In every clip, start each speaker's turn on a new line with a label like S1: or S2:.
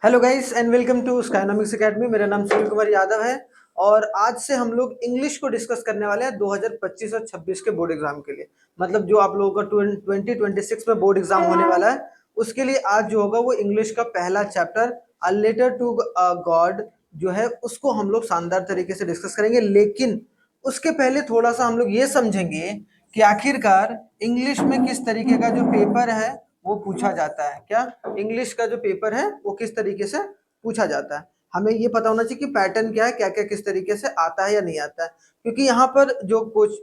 S1: Hello guys and welcome to Skynomics academy. मेरा नाम सुनील कुमार यादव है और आज से हम लोग इंग्लिश को डिस्कस करने वाले हैं 2025 और 26 के बोर्ड एग्जाम के लिए। मतलब जो आप लोगों का 2026 में बोर्ड एग्जाम होने वाला है उसके लिए आज जो होगा वो इंग्लिश का पहला chapter a letter to God जो है उसको हम लोग शानदार तरीके से डिस्कस करेंगे। लेकिन उसके पहले थोड़ा सा हम लोग ये समझेंगे कि आखिरकार इंग्लिश में किस तरीके का जो पेपर है वो पूछा जाता है। क्या इंग्लिश का जो पेपर है वो किस तरीके से पूछा जाता है, हमें ये पता होना चाहिए कि पैटर्न क्या है, क्या क्या किस तरीके से आता है या नहीं आता है। क्योंकि यहाँ पर जो कुछ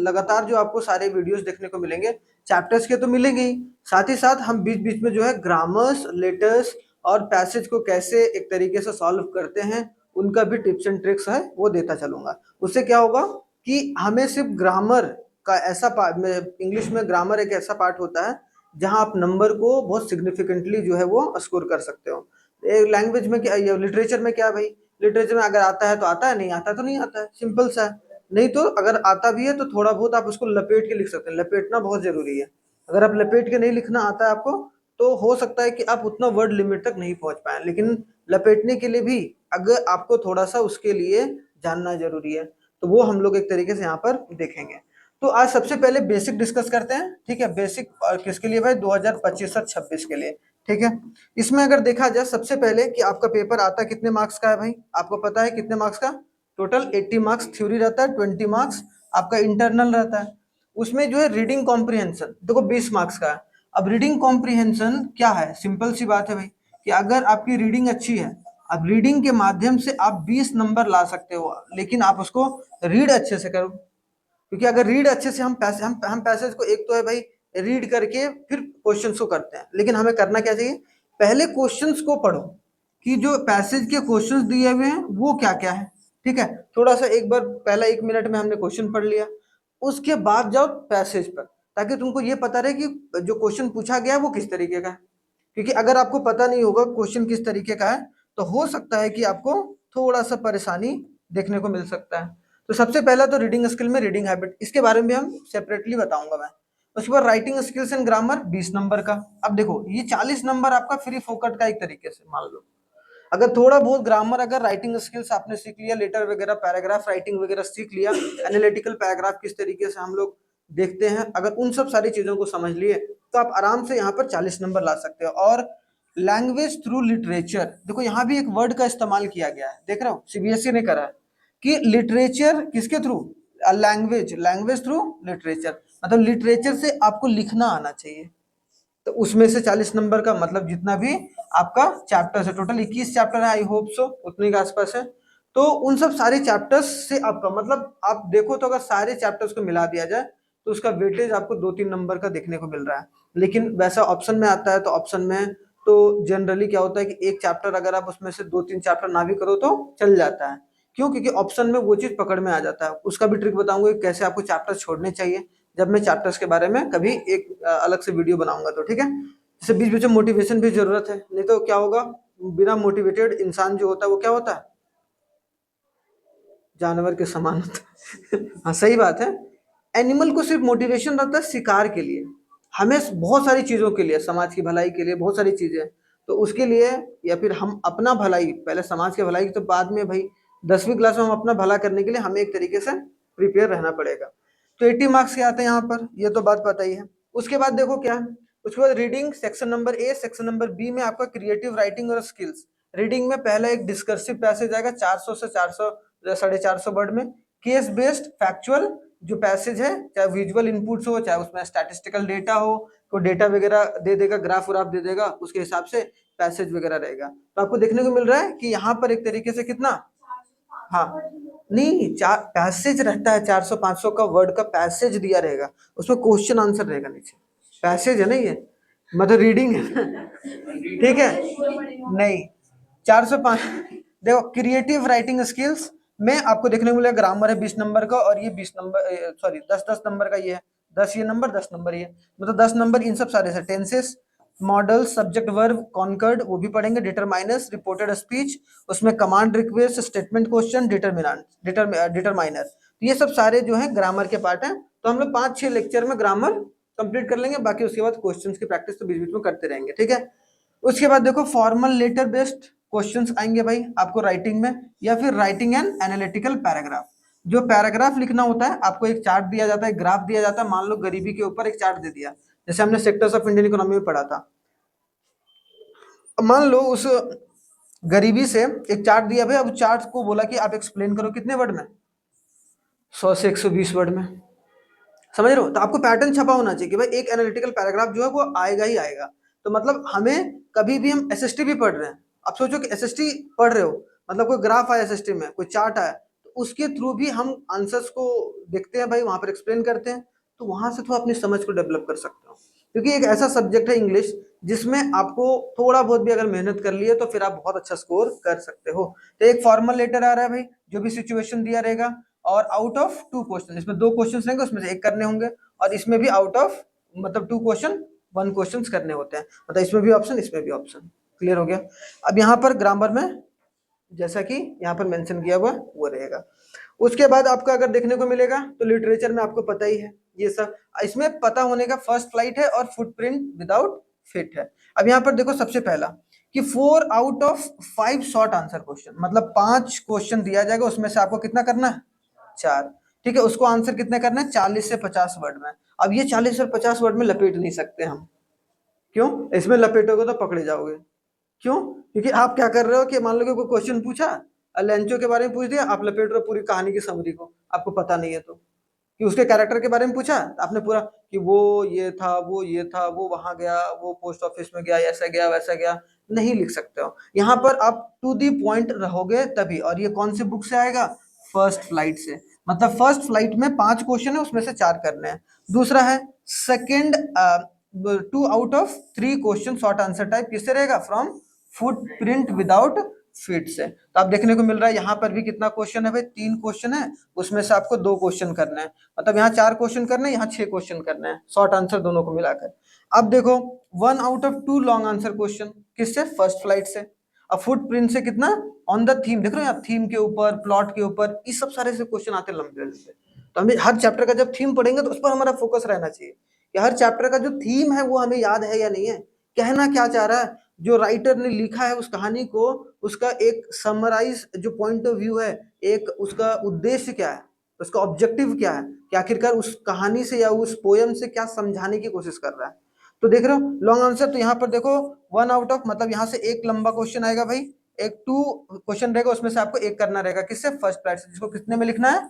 S1: लगातार जो आपको सारे वीडियोस देखने को मिलेंगे चैप्टर्स के तो मिलेंगे ही, साथ ही साथ हम बीच बीच में जो है ग्रामर्स, लेटर्स और पैसेज को कैसे एक तरीके से सॉल्व करते हैं उनका भी टिप्स एंड ट्रिक्स है वो देता चलूंगा। उससे क्या होगा कि हमें सिर्फ ग्रामर का ऐसा पार्ट में, इंग्लिश में ग्रामर एक ऐसा पार्ट होता है जहां आप नंबर को बहुत सिग्निफिकेंटली जो है वो स्कोर कर सकते हो। लैंग्वेज में क्या, लिटरेचर में क्या भाई, लिटरेचर में अगर आता है तो आता है, नहीं आता तो नहीं आता है, सिंपल सा है। नहीं तो अगर आता भी है तो थोड़ा बहुत आप उसको लपेट के लिख सकते हैं, लपेटना बहुत जरूरी है। अगर आप लपेट के नहीं लिखना आता है आपको तो हो सकता है कि आप उतना वर्ड लिमिट तक नहीं पहुंच पाए, लेकिन लपेटने के लिए भी अगर आपको थोड़ा सा उसके लिए जानना जरूरी है, तो वो हम लोग एक तरीके से यहाँ पर देखेंगे। तो आज सबसे पहले बेसिक डिस्कस करते हैं, ठीक है। बेसिक किसके लिए भाई, 2025 और 26 के लिए, ठीक है। इसमें अगर देखा जाए सबसे पहले कि आपका पेपर आता कितने मार्क्स का है भाई, आपको पता है कितने मार्क्स का, टोटल 80 मार्क्स थ्योरी रहता है, 20 मार्क्स आपका इंटरनल रहता है। उसमें जो है रीडिंग कॉम्प्रिहेंशन देखो 20 मार्क्स का है। अब रीडिंग कॉम्प्रिहेंशन क्या है, सिंपल सी बात है भाई कि अगर आपकी रीडिंग अच्छी है, अब रीडिंग के माध्यम से आप 20 नंबर ला सकते हो, लेकिन आप उसको रीड अच्छे से करो। क्योंकि अगर रीड अच्छे से हम पैसेज को, एक तो है भाई रीड करके फिर क्वेश्चंस को करते हैं, लेकिन हमें करना क्या चाहिए, पहले क्वेश्चंस को पढ़ो कि जो पैसेज के क्वेश्चंस दिए हुए हैं वो क्या क्या है, ठीक है। थोड़ा सा एक बार पहला 1 मिनट में हमने क्वेश्चन पढ़ लिया, उसके बाद जाओ पैसेज पर, ताकि तुमको ये पता रहे कि जो क्वेश्चन पूछा गया है वो किस तरीके का है। क्योंकि अगर आपको पता नहीं होगा क्वेश्चन किस तरीके का है तो हो सकता है कि आपको थोड़ा सा परेशानी देखने को मिल सकता है। तो सबसे पहला तो रीडिंग स्किल में रीडिंग हैबिट, इसके बारे में भी हम सेपरेटली बताऊंगा मैं। उसके बाद writing skills and grammar 20 number का। अब देखो ये 40 नंबर आपका फ्री फोकट का एक तरीके से मान लो। अगर थोड़ा बहुत ग्रामर, अगर राइटिंग स्किल्स आपने सीख लिया, लेटर वगैरह पैराग्राफ राइटिंग वगैरह सीख लिया, एनालिटिकल पैराग्राफ किस तरीके से हम लोग देखते हैं, अगर उन सब सारी चीजों को समझ लिए तो आप आराम से यहाँ पर 40 नंबर ला सकते हो। और लैंग्वेज थ्रू लिटरेचर, देखो यहाँ भी एक वर्ड का इस्तेमाल किया गया है, देख रहे हो सीबीएसई ने करा है कि लिटरेचर किसके through, language, language through literature, मतलब लिटरेचर से आपको लिखना आना चाहिए। तो उसमें से 40 नंबर का मतलब जितना भी आपका चैप्टर है, टोटल 21 चैप्टर है, आई होप सो उतने के आसपास है। तो उन सब सारे चैप्टर्स से आपका मतलब आप देखो तो अगर सारे चैप्टर्स को मिला दिया जाए तो उसका वेटेज आपको 2-3 नंबर का देखने को मिल रहा है। लेकिन वैसा ऑप्शन में आता है तो ऑप्शन में तो जनरली क्या होता है कि एक चैप्टर अगर आप उसमें से 2-3 चैप्टर ना भी करो तो चल जाता है। क्यों, क्योंकि ऑप्शन में वो चीज पकड़ में आ जाता है। उसका भी ट्रिक बताऊंगा कि कैसे आपको चैप्टर छोड़ने चाहिए, जब मैं चैप्टर्स के बारे में कभी एक अलग से वीडियो बनाऊंगा तो, ठीक है। जैसे बीच बीच में मोटिवेशन भी जरूरत है, नहीं तो क्या होगा, बिना मोटिवेटेड इंसान जो होता है वो क्या होता है, जानवर के समान होता है हाँ सही बात है। एनिमल को सिर्फ मोटिवेशन रहता है शिकार के लिए, हमें बहुत सारी चीजों के लिए, समाज की भलाई के लिए बहुत सारी चीजें, तो उसके लिए या फिर हम अपना भलाई, पहले समाज की भलाई तो बाद में भाई, 10वीं क्लास में हम अपना भला करने के लिए हमें एक तरीके से प्रिपेयर रहना पड़ेगा। तो 80 मार्क्स के आते हैं यहाँ पर, ये तो बात पता ही है। उसके बाद देखो क्या है, उसके बाद reading section number A, section number B में आपका क्रिएटिव राइटिंग और स्किल्स। रीडिंग में पहला एक डिस्कर्सिव पैसेज आएगा 400 से 400 450 वर्ड में। केस बेस्ड फैक्चुअल जो पैसेज है, चाहे विजुअल इनपुट्स हो चाहे उसमें स्टैटिस्टिकल डेटा हो, तो डेटा वगैरह दे देगा, ग्राफ व्राफ दे देगा, उसके हिसाब से पैसेज वगैरह रहेगा। तो आपको देखने को मिल रहा है कि यहाँ पर एक तरीके से कितना, हाँ नहीं, चार पैसेज रहता है, 400-500 का वर्ड का पैसेज दिया रहेगा, उसमें क्वेश्चन आंसर रहेगा नीचे, पैसेज है ना ये, मतलब रीडिंग है ठीक है। नहीं, 405 देखो क्रिएटिव राइटिंग स्किल्स में आपको देखने को मिलेगा ग्रामर है 20 नंबर का, और ये 20 नंबर, सॉरी 10-10 नंबर का ये है, 10 ये नंबर 10 नंबर ये, मतलब 10 नंबर इन सब सारे से। Tenses, modal, subject verb, concord वो भी पढ़ेंगे, डिटरमाइनर्स, रिपोर्टेड स्पीच, उसमें command request, statement question, determinant, determiner, तो ये सब सारे जो है ग्रामर के पार्ट हैं। तो हम लोग 5-6 लेक्चर में ग्रामर कंप्लीट कर लेंगे, बाकी उसके बाद क्वेश्चंस की प्रैक्टिस तो बीच बीच में करते रहेंगे, ठीक है। उसके बाद देखो फॉर्मल लेटर बेस्ड क्वेश्चंस आएंगे भाई आपको राइटिंग में, या फिर राइटिंग एंड एनालिटिकल पैराग्राफ। जो पैराग्राफ लिखना होता है, आपको एक चार्ट दिया जाता है, ग्राफ दिया जाता है, मान लो गरीबी के ऊपर एक चार्ट दे दिया, जैसे हमने सेक्टर्स ऑफ इंडियन इकोनॉमी में पढ़ा था। अब मान लो उस गरीबी से एक चार्ट दिया भाई, अब चार्ट को बोला कि आप एक्सप्लेन करो कितने वर्ड में, 100 से 120 वर्ड में। समझ रहे हो? तो आपको पैटर्न छपा होना चाहिए कि भाई एक एनालिटिकल पैराग्राफ जो है वो आएगा ही आएगा। तो मतलब हमें कभी भी, हम एसएसटी भी पढ़ रहे हैं, आप सोचो कि एसएसटी पढ़ रहे हो, मतलब कोई ग्राफ आया एसएसटी में, कोई चार्ट आया, तो उसके थ्रू भी हम आंसर्स को देखते हैं भाई, वहां पर एक्सप्लेन करते हैं, तो वहां से तो अपनी समझ को डेवलप कर सकते हो। क्योंकि एक ऐसा सब्जेक्ट है इंग्लिश जिसमें आपको थोड़ा बहुत भी अगर मेहनत कर लिए तो फिर आप बहुत अच्छा स्कोर कर सकते हो। तो एक फॉर्मल लेटर आ रहा है भाई, जो भी सिचुएशन दिया रहेगा, और आउट ऑफ 2 क्वेश्चन, इसमें 2 क्वेश्चन रहेंगे, उसमें से एक करने होंगे, और इसमें भी आउट ऑफ मतलब 2 क्वेश्चन 1 क्वेश्चन करने होते हैं, मतलब इसमें भी ऑप्शन, इसमें भी ऑप्शन। क्लियर हो गया? अब यहाँ पर ग्रामर में जैसा कि यहाँ पर मेंशन किया हुआ वो रहेगा। उसके बाद आपका अगर देखने को मिलेगा तो लिटरेचर में आपको पता ही है ये सब, इसमें पता होने का फर्स्ट फ्लाइट है और फुटप्रिंट विदाउट फिट है। अब यहाँ पर देखो सबसे पहला कि 4 out of 5 short answer question, मतलब 5 क्वेश्चन दिया जाएगा, उसमें से आपको कितना करना है, 4। ठीक है, उसको आंसर कितने करना है, 40 से 50 वर्ड में। अब ये 40 और 50 वर्ड में लपेट नहीं सकते हम, क्यों? इसमें लपेटोगे तो पकड़े जाओगे। क्यों? क्योंकि आप क्या कर रहे हो कि मान लो कि कोई क्वेश्चन पूछा, लेंचो के बारे में पूछ दिया, आप लपेट रहे हो पूरी कहानी की समरी को, आपको पता नहीं है तो। कि उसके कैरेक्टर के बारे में पूछा, आपने पूरा कि वो ये था, वो ये था, वो वहां गया, वो पोस्ट ऑफिस में गया, ऐसा गया, वैसा गया, नहीं लिख सकते हो। यहाँ पर आप टू दी पॉइंट रहोगे तभी। और ये कौन सी बुक से आएगा, फर्स्ट फ्लाइट से। मतलब फर्स्ट फ्लाइट में 5 क्वेश्चन है, उसमें से 4 करने हैं। दूसरा है second, 2 out of 3 question short answer type किससे रहेगा, फ्रॉम फुटप्रिंट विदाउट फिट से। तो आप देखने को मिल रहा है यहाँ पर भी कितना क्वेश्चन है भाई, 3 क्वेश्चन है, उसमें से आपको 2 क्वेश्चन करना है, मतलब यहाँ 4 क्वेश्चन करना है, यहाँ 6 क्वेश्चन करना है, शॉर्ट आंसर दोनों को मिलाकर। अब देखो 1 out of 2 long answer question किससे, फर्स्ट फ्लाइट से। अब फुटप्रिंट से कितना, ऑन द थीम, देख रहे हो यहाँ थीम के ऊपर, प्लॉट के ऊपर, इस सब सारे से क्वेश्चन आते हैं लंबे लंबे। तो हमें हर चैप्टर का जब थीम पढ़ेंगे तो उस पर हमारा फोकस रहना चाहिए कि हर चैप्टर का जो थीम है वो हमें याद है या नहीं है, कहना क्या चाह रहा है, जो राइटर ने लिखा है उस कहानी को, उसका एक समराइज जो पॉइंट ऑफ व्यू है, एक उसका उद्देश्य क्या है, उसका ऑब्जेक्टिव क्या है, कि आखिरकार उस कहानी से या उस पोयम से क्या समझाने की कोशिश कर रहा है। तो देख रहे हो लॉन्ग आंसर, तो यहाँ पर देखो 1 आउट ऑफ, मतलब यहाँ से एक लंबा क्वेश्चन आएगा भाई, एक 2 क्वेश्चन रहेगा, उसमें से आपको एक करना रहेगा किससे, फर्स्ट फ्लाइट से, जिसको कितने में लिखना है,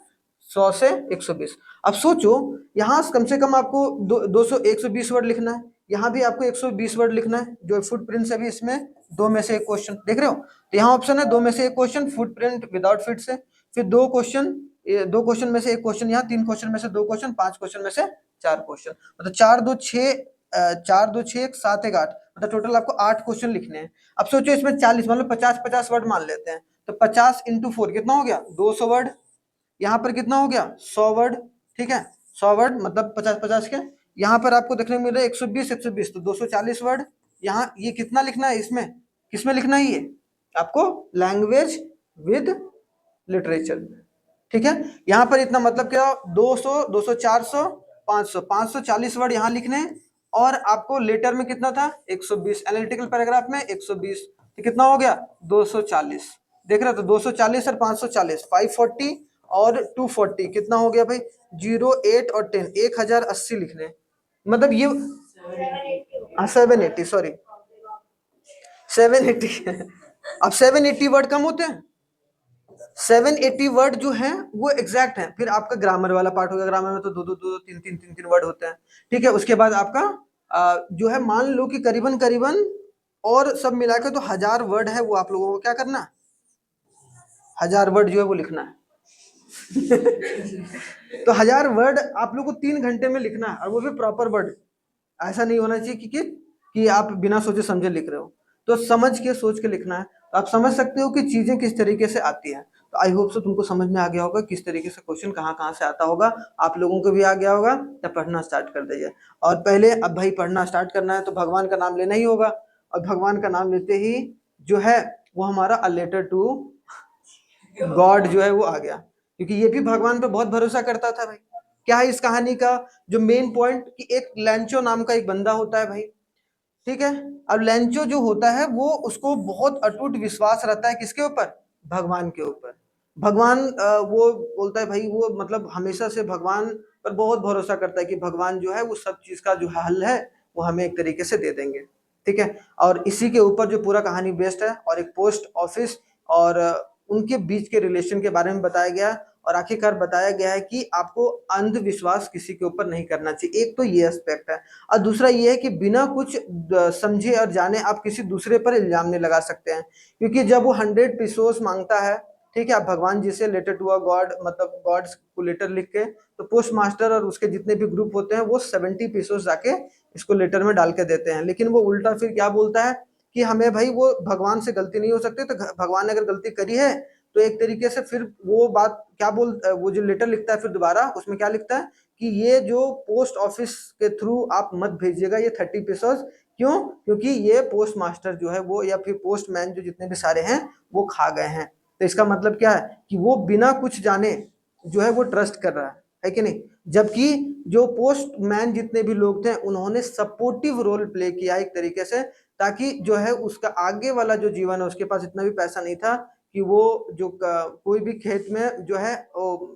S1: 100 से 120। अब सोचो यहाँ कम से कम आपको 200 120 वर्ड लिखना है, यहाँ भी आपको 120 वर्ड लिखना है, जो फुटप्रिंट से भी इसमें 2 में से एक क्वेश्चन, देख रहे हो? तो यहाँ ऑप्शन है 2 में से एक क्वेश्चन फुटप्रिंट विदाउट फिट से, फिर 2 क्वेश्चन में से एक क्वेश्चन यहाँ, 3 क्वेश्चन में से 2 क्वेश्चन, 5 क्वेश्चन में से 4 क्वेश्चन, मतलब 4 2 6, 4 2 6 7 1 8, मतलब टोटल आपको 8 क्वेश्चन लिखने हैं। अब सोचो इसमें 40, मतलब 50 वर्ड मान लेते हैं, तो 50 इंटू 4 कितना हो गया, 200 वर्ड। यहाँ पर कितना हो गया, 100 वर्ड। ठीक है, 100 वर्ड मतलब 50 के। यहाँ पर आपको देखने को मिल रहा है 120 तो 240 वर्ड। यहाँ ये कितना लिखना है, इसमें किसमें लिखना है, ये आपको लैंग्वेज विद लिटरेचर। ठीक है, यहाँ पर इतना मतलब क्या, 200 200 400 500 540 वर्ड यहाँ लिखने हैं। और आपको लेटर में कितना था, 120, एनालिटिकल पैराग्राफ में 120, तो कितना हो गया, 240। देख रहे हो, तो 240 और 540, 540 और 240 कितना हो गया भाई, 0 8 और 10, 1080 लिखने हैं। मतलब ये 780, सॉरी 780 अब 780 वर्ड कम होते हैं, 780 वर्ड जो है वो एग्जैक्ट है। फिर आपका ग्रामर वाला पार्ट होगा, ग्रामर में तो 2 3 वर्ड होते हैं। ठीक है, उसके बाद आपका जो है मान लो कि करीबन करीबन और सब मिलाकर तो 1000 वर्ड है, वो आप लोगों को क्या करना है, 1000 वर्ड जो है वो लिखना है। तो 1000 वर्ड आप लोग को 3 घंटे में लिखना है, और वो भी प्रॉपर वर्ड। ऐसा नहीं होना चाहिए कि आप बिना सोचे समझे लिख रहे हो, तो समझ के सोच के लिखना है। तो आप समझ सकते हो कि चीजें किस तरीके से आती हैं। तो आई होप सो तुमको समझ में आ गया होगा किस तरीके से क्वेश्चन कहाँ कहाँ से आता होगा, आप लोगों को भी आ गया होगा। तब पढ़ना स्टार्ट कर दीजिए। और पहले अब भाई पढ़ना स्टार्ट करना है तो भगवान का नाम लेना ही होगा, और भगवान का नाम लेते ही जो है वो हमारा अ लेटर टू गॉड जो है वो आ गया, क्योंकि ये भी भगवान पे बहुत भरोसा करता था भाई। क्या है इस कहानी का जो मेन पॉइंट, कि एक लैंचो नाम का एक बंदा होता है भाई, ठीक है। अब लेंचो जो होता है वो उसको बहुत अटूट विश्वास रहता है किसके ऊपर, भगवान के ऊपर। भगवान वो बोलता है भाई वो मतलब हमेशा से भगवान पर बहुत भरोसा करता है कि भगवान जो है वो सब चीज का जो हल है वो हमें एक तरीके से दे देंगे। ठीक है। और इसी के ऊपर जो पूरा कहानी बेस्ड है, और एक पोस्ट ऑफिस और उनके बीच के रिलेशन के बारे में बताया गया, और आखिरकार बताया गया है कि आपको अंधविश्वास किसी के ऊपर नहीं करना चाहिए। एक तो ये एस्पेक्ट है, और दूसरा ये है कि बिना कुछ समझे और जाने आप किसी दूसरे पर इल्जाम नहीं लगा सकते हैं, क्योंकि जब वो 100 पेसोस मांगता है, ठीक है, आप भगवान जी से लेटर टू अ गॉड मतलब गॉड्स को लेटर लिख के, तो पोस्ट मास्टर और उसके जितने भी ग्रुप होते हैं वो 70 पेसोस जाके इसको लेटर में डाल के देते हैं। लेकिन वो उल्टा फिर क्या बोलता है कि हमें भाई वो भगवान से गलती नहीं हो सकती, तो भगवान ने अगर गलती करी है तो एक तरीके से फिर वो बात क्या वो जो लेटर लिखता है फिर दोबारा उसमें क्या लिखता है कि ये जो पोस्ट ऑफिस के थ्रू आप मत भेजिएगा ये 30 पेसोस। क्यों? क्योंकि ये पोस्ट मास्टर जो है वो या फिर पोस्टमैन जो जितने भी सारे हैं वो खा गए हैं। तो इसका मतलब क्या है कि वो बिना कुछ जाने जो है वो ट्रस्ट कर रहा है कि नहीं। जबकि जो पोस्टमैन जितने भी लोग थे उन्होंने सपोर्टिव रोल प्ले किया एक तरीके से, ताकि जो है उसका आगे वाला जो जीवन है, उसके पास इतना भी पैसा नहीं था कि वो जो कोई भी खेत में जो है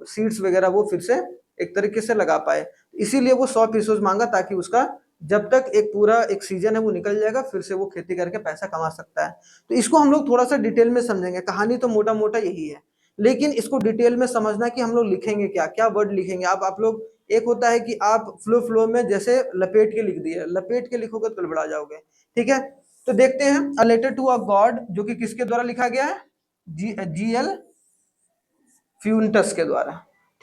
S1: सीड्स वगैरह वो फिर से एक तरीके से लगा पाए। इसीलिए वो 100 पेसोस मांगा, ताकि उसका जब तक एक पूरा एक सीजन है वो निकल जाएगा फिर से वो खेती करके पैसा कमा सकता है। तो इसको हम लोग थोड़ा सा डिटेल में समझेंगे। कहानी तो मोटा मोटा यही है, लेकिन इसको डिटेल में समझना कि हम लोग लिखेंगे क्या क्या वर्ड लिखेंगे। आप लोग एक होता है कि आप फ्लो में जैसे लपेट के लिख दिए, लपेट के लिखोगे तो गड़बड़ा जाओगे। ठीक है। तो देखते हैं a letter to a God जो कि किसके द्वारा लिखा गया है, GL फ्यूंटस के द्वारा।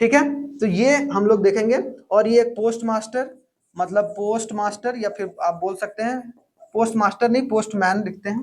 S1: ठीक है। तो ये हम लोग देखेंगे। और ये एक पोस्ट मास्टर मतलब पोस्ट मास्टर या फिर आप बोल सकते हैं पोस्ट मास्टर नहीं पोस्टमैन लिखते हैं,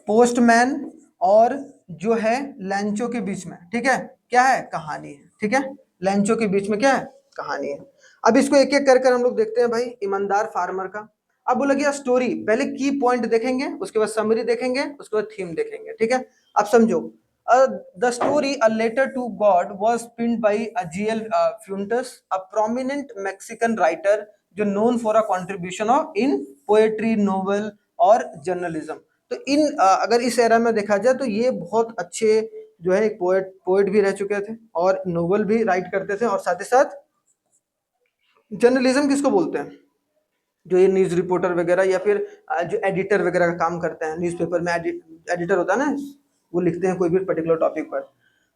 S1: पोस्टमैन और जो है लैंचो के बीच में, ठीक है, क्या है, कहानी है। ठीक है। लैंचो के बीच में क्या है, कहानी है। अब इसको एक एक कर हम लोग देखते हैं भाई। ईमानदार फार्मर का, अब बोला गया स्टोरी, पहले की पॉइंट देखेंगे, उसके बाद समरी देखेंगे, उसके बाद थीम देखेंगे। ठीक है। अब समझो, the story a letter to God was penned by GL Fuentes, a prominent Mexican writer जो known for a contribution of in poetry, novel और जर्नलिज्म। तो इन अगर इस एरा में देखा जाए तो ये बहुत अच्छे जो है एक पोएट भी रह चुके थे और नोवेल भी राइट करते थे, और साथ ही साथ जर्नलिज्म किसको बोलते हैं, जो ये न्यूज रिपोर्टर वगैरह या फिर जो एडिटर वगैरह का काम करते हैं न्यूज़पेपर में, एडिटर होता है ना, वो लिखते हैं कोई भी पर्टिकुलर टॉपिक पर।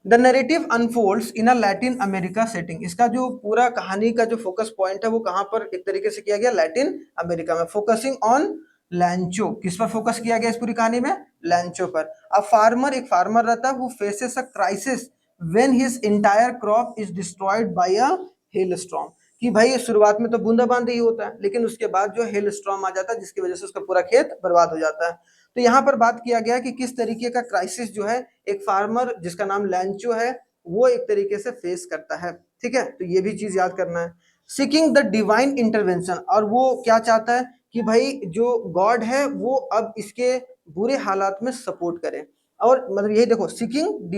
S1: The narrative unfolds in a Latin America setting, इसका जो पूरा कहानी का जो फोकस पॉइंट है वो कहाँ पर एक तरीके से किया गया, लैटिन अमेरिका में, फोकसिंग ऑन लैंचो। किस पर फोकस किया गया इस पूरी कहानी में, लैंचो पर। अब फार्मर, एक फार्मर रहता है, वो faces a crisis when his entire crop is destroyed by a hail storm. कि भाई शुरुआत में तो बूंदाबांदी ही होता है, लेकिन उसके बाद जो हेल स्टॉर्म आ जाता है जिसकी वजह से उसका पूरा खेत बर्बाद हो जाता है। तो यहाँ पर बात किया गया कि किस तरीके का क्राइसिस जो है एक फार्मर जिसका नाम लैंचो है वो एक तरीके से फेस करता है। ठीक है। तो ये भी चीज याद करना है। सीकिंग द डिवाइन इंटरवेंशन, और वो क्या चाहता है कि भाई जो गॉड है वो अब इसके बुरे हालात में सपोर्ट करे। और मतलब यही देखो, seeking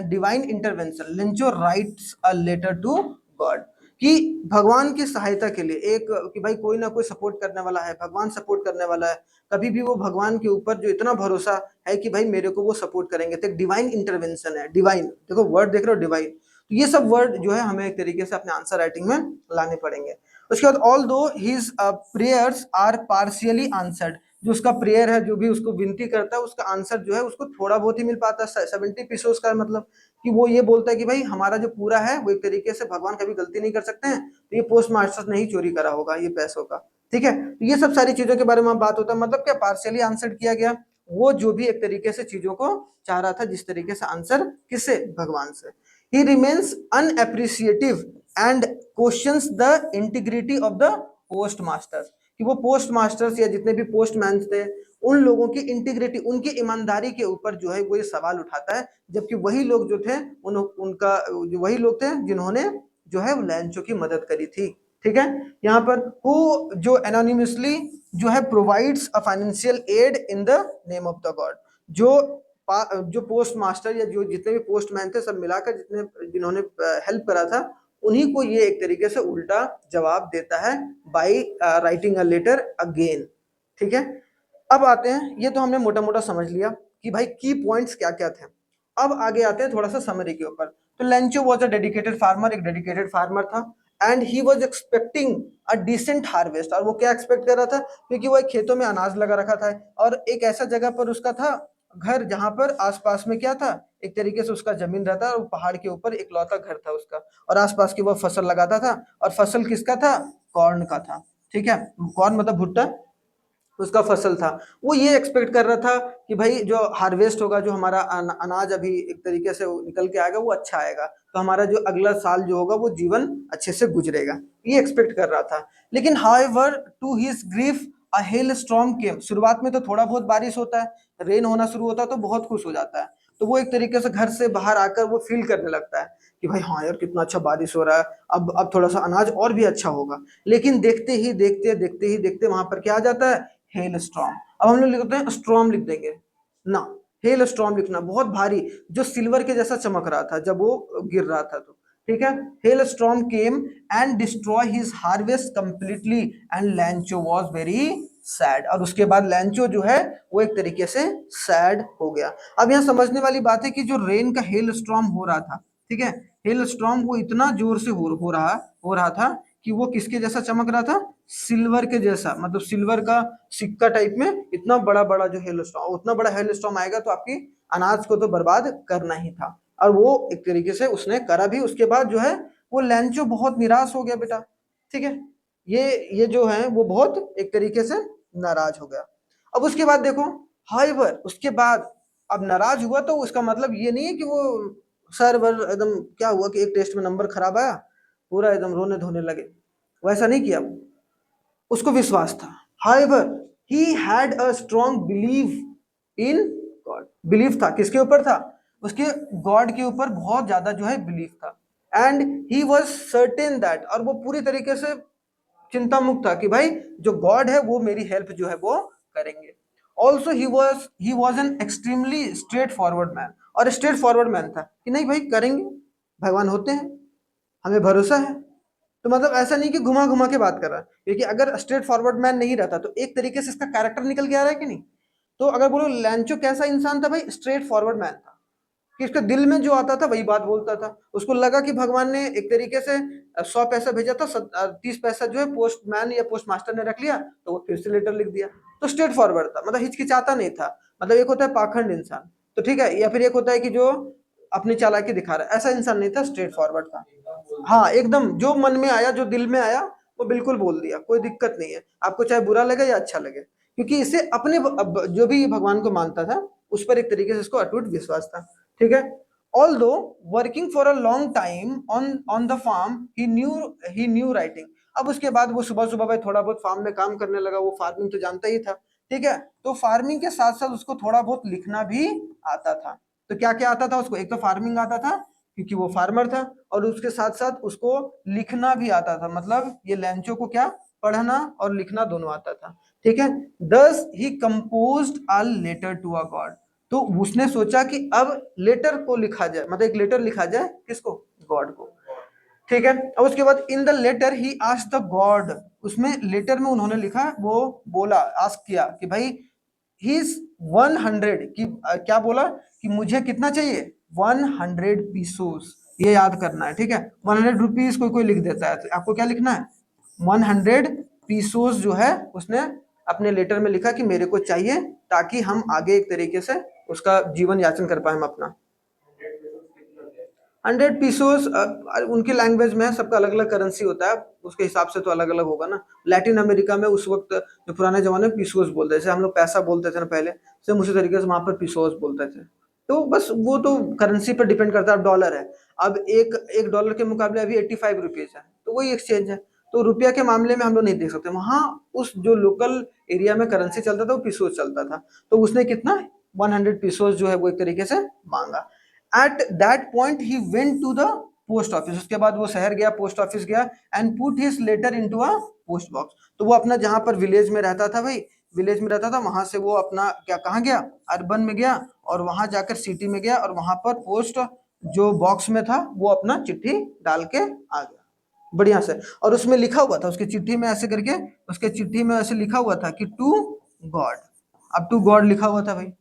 S1: divine intervention, Lencho writes a letter to God, कि भगवान की सहायता के लिए एक कि भाई कोई ना कोई सपोर्ट करने वाला है, भगवान सपोर्ट करने वाला है। कभी भी वो भगवान के ऊपर जो इतना भरोसा है कि भाई मेरे को वो सपोर्ट करेंगे, तो एक डिवाइन इंटरवेंशन है। डिवाइन देखो वर्ड देख रहे हो, डिवाइन। तो ये सब वर्ड जो है हमें एक तरीके से अपने आंसर राइटिंग में लाने पड़ेंगे। उसके बाद although his prayers are partially answered, जो उसका प्रेयर है, जो भी उसको विनती करता है, उसका आंसर जो है उसको थोड़ा बहुत ही मिल पाता है। 70 पेसोस का मतलब कि वो ये बोलता है कि भाई हमारा जो पूरा है वो एक तरीके से भगवान कभी गलती नहीं कर सकते हैं, तो ये पोस्ट मास्टर ने ही चोरी करा होगा ये पैसों का। ठीक है। तो ये सब सारी चीजों के बारे में बात होता है, मतलब क्या पार्शियली आंसर किया गया, वो जो भी एक तरीके से चीजों को चाह रहा था, जिस तरीके से आंसर किससे, भगवान से। He remains unappreciative and questions the integrity of the post masters, कि वो पोस्ट मास्टर्स या जितने भी पोस्टमैन थे उन लोगों की इंटीग्रिटी, उनकी ईमानदारी के ऊपर जो है वो ये सवाल उठाता है, जबकि वही लोग जो थे उनका जो वही लोग थे जिन्होंने जो है लैंचो की मदद करी थी। ठीक है। यहाँ पर हु जो एनोनिमसली जो है provides a financial aid in the name of the God, जो पोस्ट मास्टर या जो जितने भी पोस्टमैन थे सब मिलाकर जितने जिन्होंने हेल्प करा था उन्हीं को ये एक तरीके से उल्टा जवाब देता है by writing a letter again. ठीक है, अब आते हैं, ये तो हमने मोटा मोटा समझ लिया कि भाई की पॉइंट्स क्या क्या थे। अब आगे आते हैं थोड़ा सा समरी के ऊपर। तो Lencho was a dedicated farmer, एक डेडिकेटेड फार्मर था, and he was expecting a decent harvest. और वो क्या एक्सपेक्ट कर रहा था, क्योंकि वो एक खेतों में अनाज लगा रखा था और एक ऐसा जगह पर उसका था घर जहां पर आसपास में क्या था, एक तरीके से उसका जमीन रहता और पहाड़ के ऊपर इकलौता घर था उसका, और आसपास की वो फसल लगाता था। और फसल किसका था, कॉर्न का था। ठीक है, कॉर्न मतलब भुट्टा, उसका फसल था। वो ये एक्सपेक्ट कर रहा था कि भाई जो हार्वेस्ट होगा, जो हमारा अनाज अभी एक तरीके से निकल के आएगा वो अच्छा आएगा, तो हमारा जो अगला साल जो होगा वो जीवन अच्छे से गुजरेगा, ये एक्सपेक्ट कर रहा था। लेकिन however to his grief a hail storm came. शुरुआत में तो थोड़ा बहुत बारिश होता है, रेन होना शुरू होता है तो बहुत खुश हो जाता है। तो वो एक तरीके से घर से बाहर आकर वो फील करने लगता है कि भाई हाँ यार कितना अच्छा बारिश हो रहा है, अब थोड़ा सा अनाज और भी अच्छा होगा। लेकिन देखते ही देखते वहां पर क्या आ जाता है, हेल स्टॉर्म। अब हम लोग लिखते हैं स्टॉर्म लिख देंगे ना, हेल स्टॉर्म लिखना, बहुत भारी, जो सिल्वर के जैसा चमक रहा था जब वो गिर रहा था। तो ठीक है, hello storm came and destroy his harvest completely and लैंचो was very sad. और उसके बाद लैंचो जो है वो एक तरीके से सैड हो गया। अब यहाँ समझने वाली बात है कि जो रेन का हेल स्टॉर्म हो रहा था, ठीक है, हेल स्टॉर्म वो इतना जोर से हो रहा था कि वो किसके जैसा चमक रहा था, सिल्वर के जैसा, मतलब सिल्वर का सिक्का टाइप में इतना बड़ा बड़ा जो हेल स्टॉर्म, उतना बड़ा हेल स्टॉर्म आएगा तो आपकी अनाज को तो बर्बाद करना ही था। और वो एक तरीके से उसने करा भी। उसके बाद जो है वो लैंचो बहुत निराश हो गया बेटा। ठीक है, ये जो है वो बहुत एक तरीके से नाराज हो गया। अब उसके बाद देखो, हाइवर उसके बाद अब नाराज हुआ तो उसका मतलब ये नहीं है कि वो सर वर एकदम क्या हुआ कि एक टेस्ट में नंबर खराब आया पूरा एकदम रोने धोने लगे, वैसा नहीं किया। उसको विश्वास था। However he had a strong believe in God. Belief था, किसके ऊपर था, उसके गॉड के ऊपर बहुत ज्यादा जो है बिलीफ था। And he was certain that, और वो पूरी तरीके से चिंता मुक्त था कि भाई जो गॉड है वो मेरी हेल्प जो है वो करेंगे। Also he was an extremely straight forward man, और स्ट्रेट फॉरवर्ड मैन था कि नहीं भाई करेंगे, भगवान होते हैं, हमें भरोसा है। तो मतलब ऐसा नहीं कि घुमा घुमा के बात कर रहा है, क्योंकि अगर स्ट्रेट फॉरवर्ड मैन नहीं रहता तो एक तरीके से इसका कैरेक्टर निकल के आ रहा है कि नहीं। तो अगर बोलो लैंचो कैसा इंसान था, भाई स्ट्रेट फॉरवर्ड मैन था, कि उसके दिल में जो आता था वही बात बोलता था। उसको लगा कि भगवान ने एक तरीके से 100 पैसा भेजा था, 30 पैसा जो है पोस्टमैन या पोस्ट मास्टर ने रख लिया, तो वो फिर से लेटर लिख दिया। तो स्ट्रेट फॉरवर्ड था, मतलब हिचकिचाता नहीं था। मतलब एक होता है पाखंड इंसान, तो ठीक है, या फिर एक होता है कि जो अपनी चालाकी दिखा रहा है, ऐसा इंसान नहीं था, स्ट्रेट फॉरवर्ड था। हाँ एकदम, जो मन में आया जो दिल में आया वो बिल्कुल बोल दिया, कोई दिक्कत नहीं है, आपको चाहे बुरा लगे या अच्छा लगे, क्योंकि इसे अपने जो भी भगवान को मानता था उस पर एक तरीके से इसको अटूट विश्वास था। ठीक है, although working for a long time on on the farm he knew writing. अब उसके बाद वो सुबह सुबह भाई थोड़ा बहुत फार्म में काम करने लगा, वो फार्मिंग तो जानता ही था। ठीक है, तो फार्मिंग के साथ साथ उसको थोड़ा बहुत लिखना भी आता था। तो क्या क्या आता था उसको, एक तो फार्मिंग आता था क्योंकि वो फार्मर था, और उसके साथ साथ उसको लिखना भी आता था, मतलब ये लैंचो को क्या, पढ़ना और लिखना दोनों आता था। ठीक है, thus he composed a letter to a god. तो उसने सोचा कि अब लेटर को लिखा जाए, मतलब एक लेटर लिखा जाए किसको, गॉड को। ठीक है, और उसके बाद in the letter he asked the God. उसमें लेटर में उन्होंने लिखा, वो बोला, आस्क किया कि भाई ही इज 100 कि क्या बोला कि मुझे कितना चाहिए, 100 पीसोस। ये याद करना है, ठीक है, 100 रुपीज कोई कोई लिख देता है, तो आपको क्या लिखना है, 100 पीसोस जो है उसने अपने लेटर में लिखा कि मेरे को चाहिए, ताकि हम आगे एक तरीके से उसका जीवन याचन कर पाए हम अपना। 100 पीसोस उनकी लैंग्वेज में है, सबका अलग अलग करेंसी होता है, उसके हिसाब से तो अलग अलग होगा ना। लैटिन अमेरिका में उस वक्त जो पुराने जमाने में पीसोस बोलते थे, जैसे हम लोग पैसा बोलते थे ना पहले, सेम उसी तरीके से वहां पर पीसोस बोलते थे। तो बस वो तो करेंसी पर डिपेंड करता है। अब डॉलर है, अब एक एक डॉलर के मुकाबले अभी 85 रुपीज है, तो वही एक्सचेंज है। तो रुपया के मामले में हम लोग नहीं देख सकते, वहां उस जो लोकल एरिया में करेंसी चलता था वो पीसोस चलता था। तो उसने कितना, 100 पीसोस जो है वो एक तरीके से मांगा। At that point he went to the post office. उसके बाद वो शहर गया, पोस्ट ऑफिस गया, and put his letter into a post box. तो वो अपना जहां पर विलेज में रहता था भाई, विलेज में रहता था, वहां से वो अपना क्या कहाँ गया, अर्बन में गया, और वहां जाकर सिटी में गया, और वहां पर पोस्ट जो बॉक्स में था वो अपना चिट्ठी डाल के आ गया बढ़िया से। और उसमें लिखा हुआ था, उसकी चिट्ठी में ऐसे करके, उसके चिट्ठी में ऐसे लिखा हुआ था कि टू गॉड। अब टू गॉड लिखा हुआ था भाई,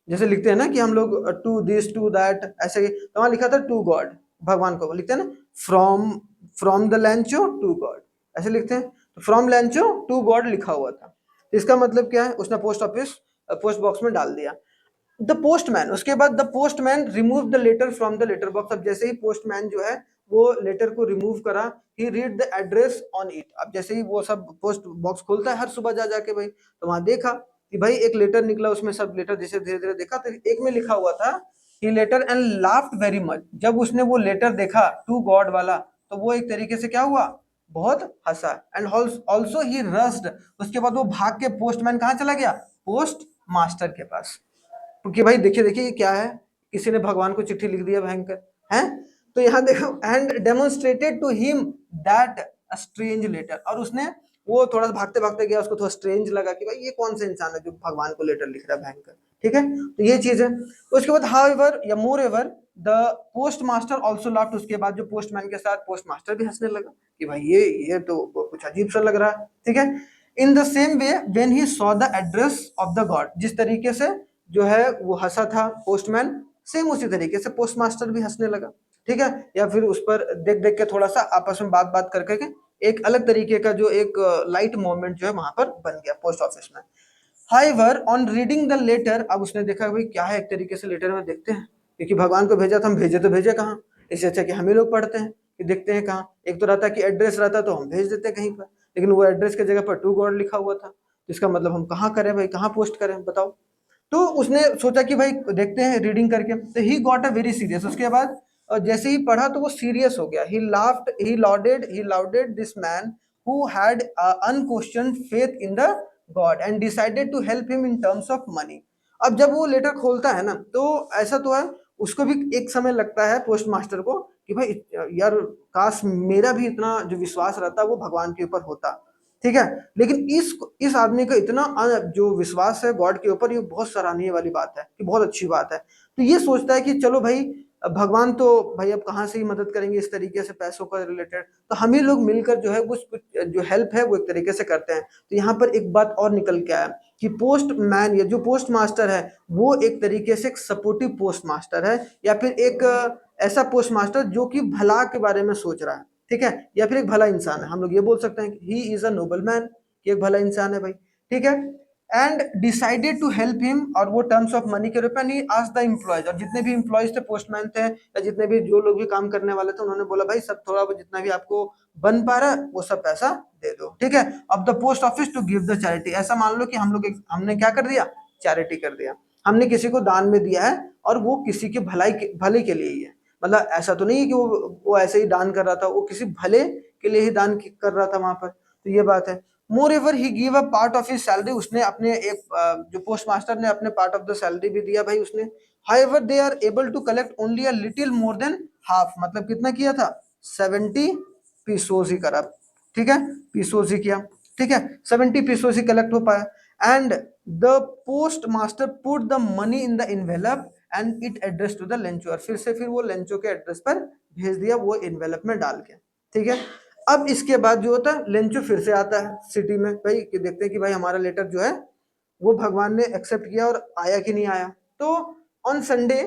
S1: जैसे लिखते हैं ना कि हम लोग टू दिस टू दैट, ऐसे तो वहां लिखा था टू गॉड, भगवान को लिखते हैं ना, from from the Lencho to God, ऐसे लिखते हैं। तो फ्रॉम लैंचो टू गॉड लिखा हुआ था। तो इसका मतलब क्या है, उसने पोस्ट बॉक्स में डाल दिया। द पोस्टमैन, उसके बाद the postman remove the letter from the letter box. अब जैसे ही पोस्टमैन जो है वो लेटर को रिमूव करा, he read the address on it. अब जैसे ही वो सब पोस्ट बॉक्स खोलता है हर सुबह जा जाके भाई, तो वहां देखा कि भाई एक लेटर निकला, उसमें सब लेटर जैसे धीरे धीरे देखा तो एक में लिखा हुआ था he letter and laughed very much. जब उसने वो लेटर देखा टू गॉड वाला, तो वो एक तरीके से क्या हुआ, बहुत हंसा। एंड ऑल्सो ही रस्ड, उसके बाद वो भाग के पोस्टमैन कहाँ चला गया, पोस्ट मास्टर के पास, कि भाई देखिए देखिए ये क्या है, किसी ने भगवान को चिट्ठी लिख दिया भयंकर है। तो यहाँ देखो, and demonstrated to him that strange letter, और उसने वो थोड़ा सा भागते भागते गया, उसको थोड़ा स्ट्रेंज लगा कि भाई ये कौन सा इंसान है जो भगवान को लेटर लिख रहा है भयंकर, ठीक है। तो ये चीज है। उसके बाद हाउएवर या moreover the post master also laughed, उसके बाद जो पोस्टमैन के साथ पोस्ट मास्टर भी हंसने लगा कि भाई ये तो कुछ अजीब सा लग रहा है, ठीक है। In the same way when he saw the address of the God, जिस तरीके से जो है वो हंसा था पोस्टमैन, सेम उसी तरीके से पोस्ट मास्टर भी हंसने लगा, ठीक है। या फिर उस पर देख देख के थोड़ा सा आपस में बात बात करके के एक अलग तरीके का जो एक लाइट मोमेंट जो है वहां पर बन गया पोस्ट ऑफिस में। However on reading the letter, अब उसने देखा भाई क्या है, एक तरीके से लेटर में देखते हैं, क्योंकि भगवान को भेजा था, हम भेजे तो भेजे कहाँ, इससे अच्छा कि हम ही लोग पढ़ते हैं कि देखते हैं कहाँ। एक तो रहता कि एड्रेस रहता तो हम भेज देते कहीं पर, लेकिन वो एड्रेस की जगह पर टू गॉड लिखा हुआ था, तो इसका मतलब हम कहाँ करें भाई, कहाँ पोस्ट करें बताओ। तो उसने सोचा कि भाई देखते हैं रीडिंग करके, तो he got a very serious. उसके बाद जैसे ही पढ़ा तो वो सीरियस हो गया। He lauded this man who had unquestioned faith in the god and decided to help him in terms of money. अब जब वो लेटर खोलता है ना, तो ऐसा तो है, उसको भी एक समय लगता है पोस्ट मास्टर को कि भाई यार काश मेरा भी इतना जो विश्वास रहता वो भगवान के ऊपर होता, ठीक है। लेकिन इस आदमी का इतना जो विश्वास है गॉड के ऊपर, ये बहुत सराहनीय वाली बात है, कि बहुत अच्छी बात है। तो ये सोचता है कि चलो भाई भगवान तो भाई अब कहाँ से ही मदद करेंगे इस तरीके से पैसों का रिलेटेड, तो हम ही लोग मिलकर जो है कुछ जो हेल्प है वो एक तरीके से करते हैं। तो यहाँ पर एक बात और निकल के आया कि पोस्ट मैन या जो पोस्ट मास्टर है वो एक तरीके से एक सपोर्टिव पोस्ट मास्टर है, या फिर एक ऐसा पोस्ट मास्टर जो कि भला के बारे में सोच रहा है, ठीक है, या फिर एक भला इंसान है। हम लोग ये बोल सकते हैं कि he is a noble man, कि एक भला इंसान है भाई, ठीक है। And decided to help him, और वो टर्म्स ऑफ मनी के रूप में नहीं, आज द एम्प्लॉयज, और जितने भी एम्प्लॉयज थे, पोस्टमैन थे या जितने भी जो लोग भी काम करने वाले थे, उन्होंने बोला भाई सब थोड़ा बहुत जितना भी आपको बन पा रहा है वो सब पैसा दे दो, ठीक है। अब the post office to give the charity, ऐसा मान लो कि हमने क्या कर दिया, चैरिटी कर दिया, हमने किसी को दान में दिया है, और वो किसी के भले के लिए ही है। मतलब ऐसा तो नहीं है कि वो ऐसे ही दान कर रहा था, वो किसी भले के लिए ही दान कर रहा था वहां पर, तो ये बात है। Moreover he give a part of his salary, उसने अपने एक जो पोस्ट मास्टर ने अपने पार्ट ऑफ द सैलरी भी दिया भाई उसने। However they are able to collect only a little more than half, मतलब कितना किया था, 70 पीसोस ही करा, ठीक है, पीसोस ही किया, ठीक है, 70 पीसोस ही कलेक्ट हो पाया। And the post master put the money in the envelope and it address to the Lencho, और फिर वो लेंचो के एड्रेस पर भेज दिया, वो इन्वेलप में डाल के, ठीक है। अब इसके बाद जो होता है, लेंचो फिर से आता है सिटी में भाई, कि देखते हैं कि भाई हमारा लेटर जो है वो भगवान ने एक्सेप्ट किया और आया कि नहीं आया। तो ऑन संडे,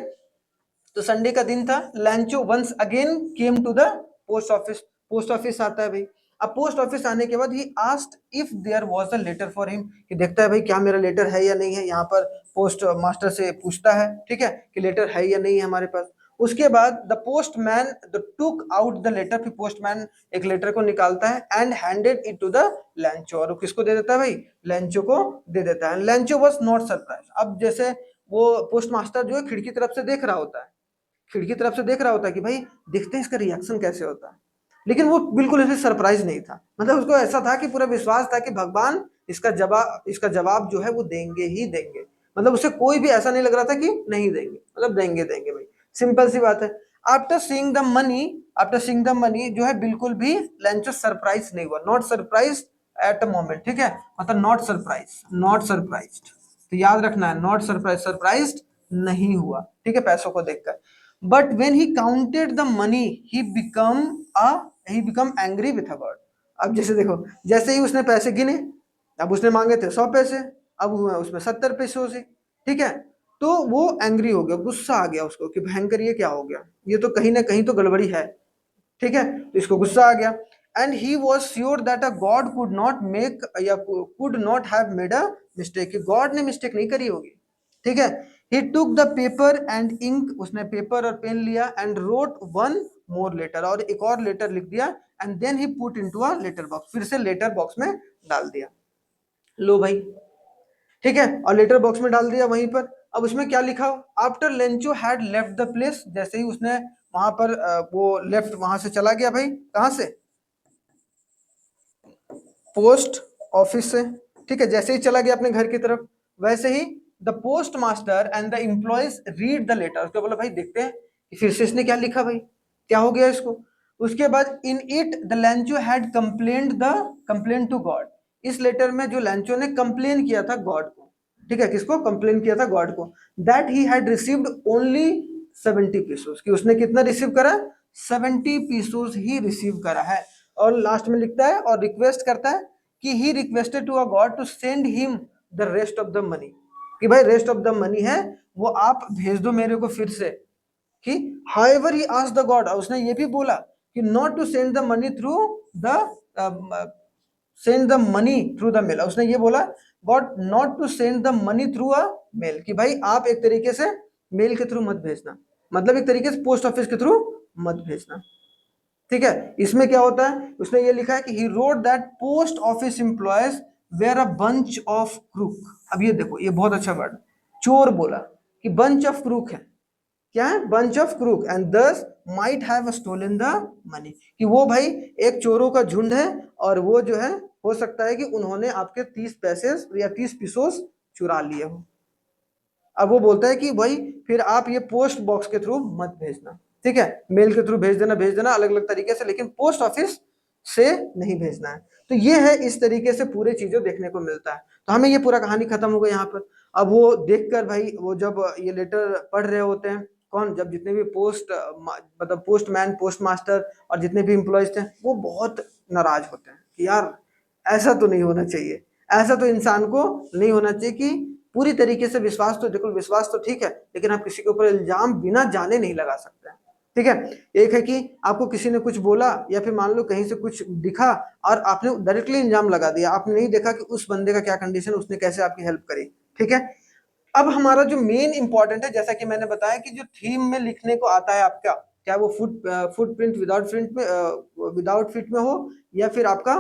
S1: तो संडे का दिन था, Lencho once again came to the post office, post office आता है भाई। अब पोस्ट ऑफिस आने के बाद he asked if there was a letter for him, कि देखता है भाई क्या मेरा लेटर है या नहीं है, यहाँ पर पोस्ट मास्टर से पूछता है, ठीक है, कि लेटर है या नहीं है हमारे पास। उसके बाद the postman the took out the letter, फिर पोस्टमैन एक लेटर को निकालता है and handed it to the Lencho, और किसको दे देता है भाई, लैंचो को दे देता है। लैंचो वाज नॉट सरप्राइज, अब जैसे वो पोस्ट मास्टर जो है खिड़की तरफ से देख रहा होता है, खिड़की तरफ से देख रहा होता है कि भाई देखते हैं इसका रिएक्शन कैसे होता है, लेकिन वो बिल्कुल ऐसे सरप्राइज नहीं था, मतलब उसको ऐसा था कि पूरा विश्वास था कि भगवान इसका जवाब जो है वो देंगे ही देंगे, मतलब उसे कोई भी ऐसा नहीं लग रहा था कि नहीं देंगे, मतलब देंगे देंगे भाई, सिंपल सी बात है। आफ्टर सीइंग द मनी जो है बिल्कुल भी लैंचो सरप्राइज नहीं हुआ, not surprise at a moment, ठीक है, मतलब नॉट सरप्राइज, तो याद रखना है, नॉट सरप्राइज, सरप्राइज नहीं हुआ, ठीक है, पैसों को देखकर। But when he counted the money he become angry with a God. अब जैसे देखो, जैसे ही उसने पैसे गिने, अब उसने मांगे थे 100 पैसे, अब हुए उसमें 70 पैसों से, ठीक है, तो वो एंग्री हो गया, गुस्सा आ गया उसको कि भयंकर ये क्या हो गया, ये तो कहीं ना कहीं तो गड़बड़ी है, ठीक है, तो इसको गुस्सा आ गया। And he was sure that a god could not make या could not have made a mistake, god ने मिस्टेक नहीं करी होगी, ठीक है। He took the paper and ink, उसने पेपर और पेन लिया, and wrote one more letter, और एक और लेटर लिख दिया, and then he put into a letter box, फिर से लेटर बॉक्स में डाल दिया। लो भाई, ठीक है, और लेटर बॉक्स में डाल दिया वहीं पर। अब उसमें क्या लिखा हो, after Lencho had left the place, जैसे ही उसने वहां पर वो लेफ्ट, वहां से चला गया भाई, कहां से, पोस्ट ऑफिस से, ठीक है, जैसे ही चला गया अपने घर की तरफ, वैसे ही the post master and the employees read the letter, उसको बोला भाई देखते हैं कि फिर से इसने क्या लिखा भाई, क्या हो गया इसको। उसके बाद in it the Lencho had complain to God, इस लेटर में जो लैंचो ने कंप्लेन किया था गॉड को, ठीक है, किसको कंप्लेन किया था, गॉड को, that he had received only 70 pesos, कि उसने कितना रिसीव करा, 70 पीसोस ही रिसीव करा है। और लास्ट में लिखता है और रिक्वेस्ट करता है कि he requested to a God to send him the rest of the money, कि भाई रेस्ट ऑफ द मनी है वो आप भेज दो मेरे को फिर से, कि however he asked the God, उसने ये भी बोला कि not to send the money through the send the money through the mail, उसने ये बोला God not to send the money through a mail, कि भाई आप एक तरीके से मेल के थ्रू मत भेजना, मतलब एक तरीके से पोस्ट ऑफिस के थ्रू मत भेजना, ठीक है। इसमें क्या होता है, उसने ये लिखा है कि he wrote that post office employees were a bunch of crook, अब ये देखो ये बहुत अच्छा वर्ड, चोर बोला कि बंच ऑफ क्रूक है, क्या है, bunch of crook, and this might have stolen the money, कि वो भाई एक चोरों का झुंड है, और वो जो है हो सकता है कि उन्होंने आपके 30 पैसे या 30 पीसोस चुरा लिए हो। अब वो बोलता है कि भाई फिर आप ये पोस्ट बॉक्स के थ्रू मत भेजना, ठीक है, मेल के थ्रू भेज देना अलग अलग तरीके से, लेकिन पोस्ट ऑफिस से नहीं भेजना है। तो ये है, इस तरीके से पूरे चीजें देखने को मिलता है। तो हमें ये पूरा कहानी खत्म हो गई यहाँ पर। अब वो देखकर भाई, वो जब ये लेटर पढ़ रहे होते हैं, कौन, जब जितने भी मतलब पोस्टमैन, पोस्ट मास्टर और जितने भी एम्प्लॉयज थे, वो बहुत नाराज होते हैं कि यार ऐसा तो नहीं होना चाहिए, ऐसा तो इंसान को नहीं होना चाहिए कि पूरी तरीके से विश्वास, तो देखो विश्वास तो ठीक है, लेकिन आप किसी के ऊपर इल्जाम बिना जाने नहीं लगा सकते, ठीक है। एक है कि आपको किसी ने कुछ बोला, या फिर मान लो कहीं से कुछ दिखा और आपने डायरेक्टली इल्जाम लगा दिया, आपने नहीं देखा कि उस बंदे का क्या कंडीशन, उसने कैसे आपकी हेल्प करी, ठीक है। अब हमारा जो मेन इंपॉर्टेंट है, जैसा कि मैंने बताया कि जो थीम में लिखने को आता है आपका, क्या वो फुटप्रिंट विदाउट फिट में हो, या फिर आपका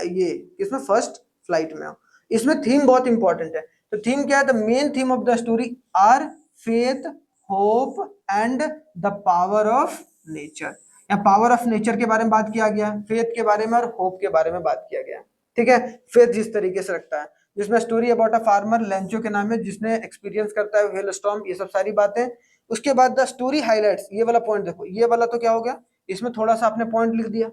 S1: ये किसमें फर्स्ट फ्लाइट में हो, इसमें थीम बहुत इंपॉर्टेंट है। तो थीम क्या है, the main theme of the story are faith, hope and the power of nature, या पावर ऑफ नेचर के बारे में बात किया गया, फेथ के बारे में और होप के बारे में बात किया गया, ठीक है। फेथ जिस तरीके से रखता है, जिसमें story about a farmer Lencho के नाम है, जिसने एक्सपीरियंस करता है हेल स्टॉर्म, ये सब सारी बातें। उसके बाद द स्टोरी हाईलाइट्स, ये वाला पॉइंट देखो, ये वाला तो क्या हो गया, इसमें थोड़ा सा आपने पॉइंट लिख दिया,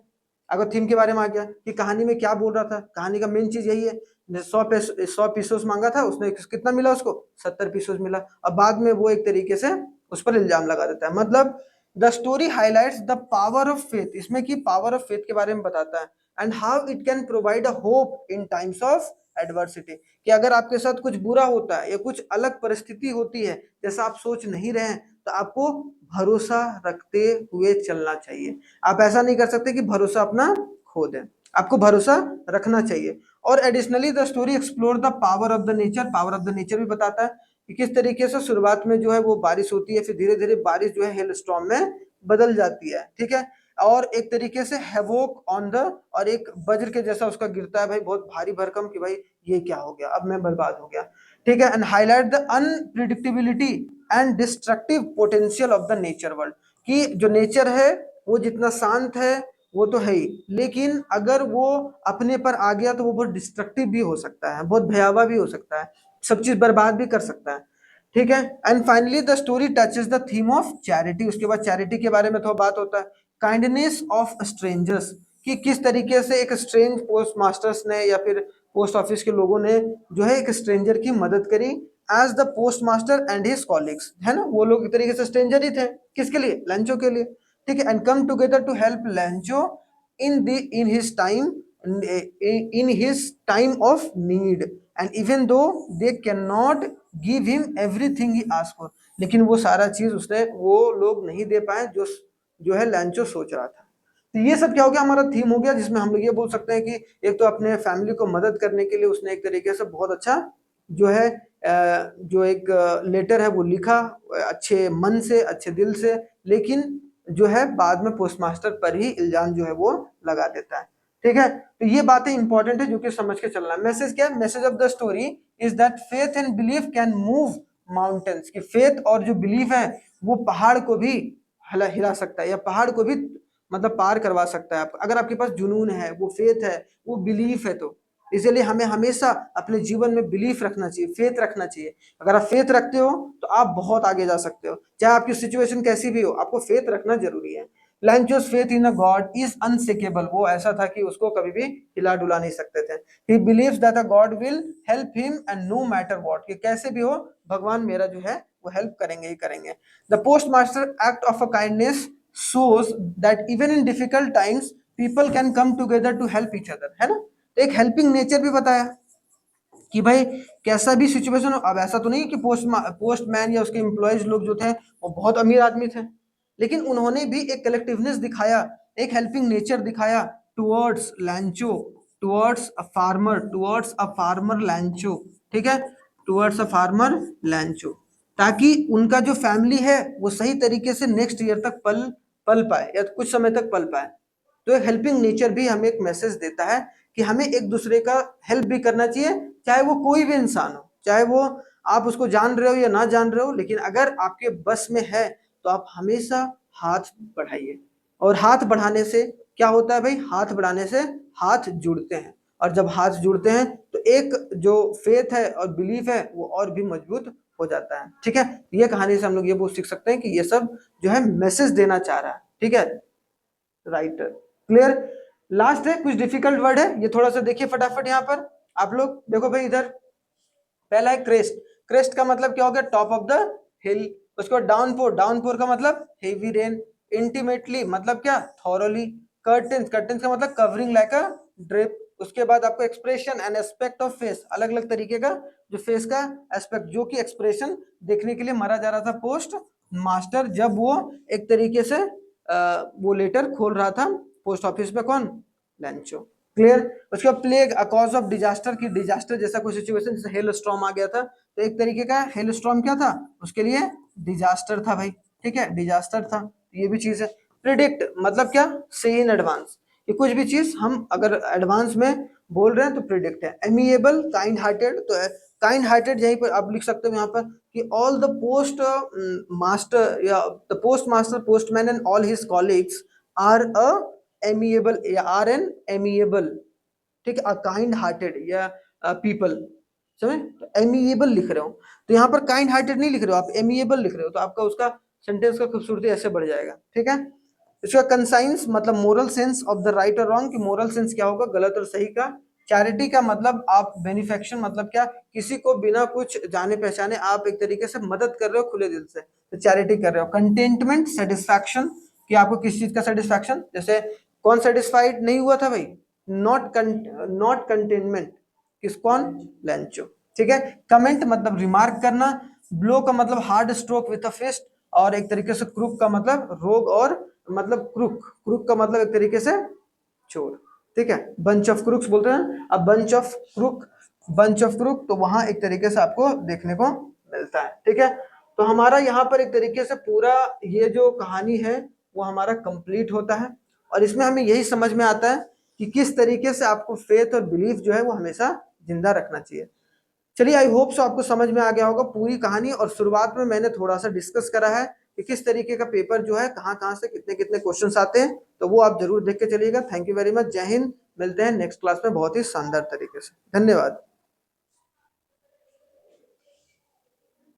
S1: अगर थीम के बारे में आ गया कि कहानी में क्या बोल रहा था, कहानी का मेन चीज यही है, 100 पीसोस मांगा था उसने, कितना मिला उसको, 70 पीसोस मिला। अब बाद में वो एक तरीके से उस पर इल्जाम लगा देता है, मतलब the story highlights the power of faith, इसमें की पावर ऑफ फेथ के बारे में बताता है, and how it can provide a hope in times of adversity, कि अगर आपके साथ कुछ बुरा होता है या कुछ अलग परिस्थिति होती है जैसा आप सोच नहीं रहे हैं, तो आपको भरोसा रखते हुए चलना चाहिए। आप ऐसा नहीं कर सकते कि भरोसा अपना खो दें, आपको भरोसा रखना चाहिए। और additionally the story explore the power of the nature, power of the nature भी बताता है कि किस तरीके से शुरुआत में जो है वो बारिश होती है, फिर धीरे धीरे बारिश जो है हेल स्टॉर्म में बदल जाती है, ठीक है। और एक तरीके से हैवोक ऑन द, और एक वज्र के जैसा उसका गिरता है भाई, बहुत भारी भरकम, कि भाई ये क्या हो गया, अब मैं बर्बाद हो गया, ठीक है। And highlight the unpredictability and destructive potential of the nature world, कि जो नेचर है वो जितना शांत है वो तो है ही, लेकिन अगर वो अपने पर आ गया तो वो बहुत डिस्ट्रक्टिव भी हो सकता है, बहुत भयावह भी हो सकता है, सब चीज बर्बाद भी कर सकता है, ठीक है। And finally the story touches the theme of charity, उसके बाद चैरिटी के बारे में थोड़ा बात होता है, काइंडनेस ऑफ स्ट्रेंजर्स, कि किस तरीके से एक स्ट्रेंज पोस्ट मास्टर्स ने या फिर पोस्ट ऑफिस के लोगों ने जो है एक स्ट्रेंजर की मदद करी, as the post master and his colleagues, है ना, वो लोग एक तरीके से स्ट्रेंजर ही थे, किसके लिए, लैंचो के लिए, ठीक है, and come together to help Lencho in his time, in his time of need, and even though they cannot give him everything he asked for, लेकिन वो सारा चीज उसने वो लोग नहीं दे पाए जो है लैंचो सोच रहा था। तो ये सब क्या हो गया, हमारा थीम हो गया, जिसमें हम लोग ये बोल सकते हैं कि एक तो अपने फैमिली को मदद करने के लिए उसने एक तरीके से बहुत अच्छा जो है जो एक लेटर है वो लिखा, अच्छे मन से, अच्छे दिल से, लेकिन जो है बाद में पोस्टमास्टर पर ही इल्जाम जो है वो लगा देता है, ठीक है। तो ये बातें इंपॉर्टेंट है जो कि समझ के चलना है। मैसेज क्या है, message of the story is that faith and belief can move mountains, कि फेथ और जो बिलीफ है वो पहाड़ को भी हिला सकता है, या पहाड़ को भी मतलब पार करवा सकता है। अगर आपके पास जुनून है, वो फेथ है, वो बिलीफ है, तो इसलिए हमें हमेशा अपने जीवन में बिलीफ रखना चाहिए, फेथ रखना चाहिए। अगर आप फेथ रखते हो तो आप बहुत आगे जा सकते हो, चाहे आपकी सिचुएशन कैसी भी हो, आपको फेथ रखना जरूरी है। Lencho's faith in a god is unshakeable, वो ऐसा था कि उसको कभी भी हिला डुला नहीं सकते थे। He believes that a God will help him and no matter what, कि कैसे भी हो भगवान मेरा जो है वो हेल्प करेंगे ही करेंगे। The post master act of a kindness shows that even in difficult times people can come together to help each other, है ना। तो एक हेल्पिंग नेचर भी बताया कि भाई कैसा भी सिचुएशन हो, अब ऐसा तो नहीं कि पोस्टमैन या उसके एम्प्लॉयज लोग जो थे वो बहुत अमीर आदमी थे, लेकिन उन्होंने भी एक कलेक्टिवनेस दिखाया, एक हेल्पिंग नेचर दिखाया टुवर्ड्स लैंचो, टुवर्ड्स अ फार्मर लैंचो, ठीक है, टुवर्ड्स अ फार्मर लैंचो, ताकि उनका जो फैमिली है वो सही तरीके से नेक्स्ट ईयर तक पल पल पाए या कुछ समय तक पल पाए। तो एक हेल्पिंग नेचर भी हमें एक मैसेज देता है कि हमें एक दूसरे का हेल्प भी करना चाहिए, चाहे वो कोई भी इंसान हो, चाहे वो आप उसको जान रहे हो या ना जान रहे हो, लेकिन अगर आपके बस में है तो आप हमेशा हाथ बढ़ाइए। और हाथ बढ़ाने से क्या होता है भाई, हाथ बढ़ाने से हाथ जुड़ते हैं, और जब हाथ जुड़ते हैं तो एक जो फेथ है और बिलीफ है वो और भी मजबूत हो जाता है, ठीक है। ये कहानी से हम लोग ये बहुत सीख सकते हैं कि ये सब जो है मैसेज देना चाह रहा है, ठीक है, राइटर, क्लियर। लास्ट है, कुछ डिफिकल्ट वर्ड है, ये थोड़ा सा देखिए फटाफट यहाँ पर आप लोग देखो भाई इधर। पहला है क्रेस्ट, क्रेस्ट का मतलब क्या हो गया, टॉप ऑफ द हिल। उसके बाद डाउनपोर, डाउनपोर का मतलब हेवी रेन। इंटीमेटली मतलब क्या, थॉरोली। कर्टेन्स, कर्टेन्स का मतलब कवरिंग लाइक अ ड्रिप। उसके बाद आपको expression and aspect of face, अलग अलग तरीके का जो फेस का एस्पेक्ट, जो कि एक्सप्रेशन देखने के लिए मारा जा रहा था पोस्ट मास्टर, जब वो एक तरीके से वो लेटर खोल रहा था पोस्ट ऑफिस पे, कौन, लैंचो, क्लियर। उसके बाद plague, a cause of disaster, की डिजास्टर जैसा कोई सिचुएशन, जैसे हेल स्टॉर्म आ गया था, तो एक तरीके का हेल स्टॉर्म क्या था, उसके लिए डिजास्टर था भाई, ठीक है, डिजास्टर था, ये भी चीज है। प्रिडिक्ट मतलब क्या, से इन एडवांस, कि कुछ भी चीज हम अगर एडवांस में बोल रहे हैं तो प्रिडिक्ट है। एमिएबल, काइंड हार्टेड, तो काइंड हार्टेड यहीं पर आप लिख सकते हो यहाँ पर कि ऑल द पोस्ट मास्टर या the post master, postman and all his colleagues are a amiable या आर एन एमिएबल, ठीक है, अ काइंड हार्टेड या पीपल, समझ, तो एमिएबल लिख रहे हो, तो यहाँ पर काइंड हार्टेड नहीं लिख रहे हो आप, एमिएबल लिख रहे हो, तो आपका उसका सेंटेंस का खूबसूरती ऐसे बढ़ जाएगा, ठीक है। इसका कंसाइंस मतलब moral sense of the right और रॉन्ग, कि मोरल सेंस क्या होगा, गलत और सही का। चैरिटी का मतलब आप बेनिफेक्शन मतलब क्या, किसी को बिना कुछ जाने पहचाने आप एक तरीके से मदद कर रहे हो खुले दिल से, तो चैरिटी कर रहे हो। कंटेंटमेंट, सेटिस्फैक्शन, कि आपको किस चीज का सेटिस्फैक्शन, जैसे कौन सेटिस्फाइड नहीं हुआ था भाई, नॉट कंटेनमेंट, किस, कौन, लैंचो, ठीक है। कमेंट मतलब रिमार्क करना। ब्लो का मतलब hard stroke with a fist, और एक तरीके से क्रुक का मतलब रोग, और मतलब क्रुक, क्रुक का मतलब एक तरीके से चोर, ठीक है, बंच ऑफ क्रुक्स बोलते हैं, अब bunch of crook, bunch of crook, तो वहां एक तरीके से आपको देखने को मिलता है, ठीक है। तो हमारा यहाँ पर एक तरीके से पूरा ये जो कहानी है वो हमारा कंप्लीट होता है, और इसमें हमें यही समझ में आता है कि किस तरीके से आपको फेथ और बिलीफ जो है वो हमेशा जिंदा रखना चाहिए। चलिए, आई होप सो आपको समझ में आ गया होगा पूरी कहानी, और शुरुआत में मैंने थोड़ा सा डिस्कस करा है कि किस तरीके का पेपर जो है कहाँ कहाँ से कितने कितने क्वेश्चंस आते हैं, तो वो आप जरूर देख के चलिएगा। थैंक यू वेरी मच, जय हिंद, मिलते हैं नेक्स्ट क्लास में बहुत ही शानदार तरीके से, धन्यवाद।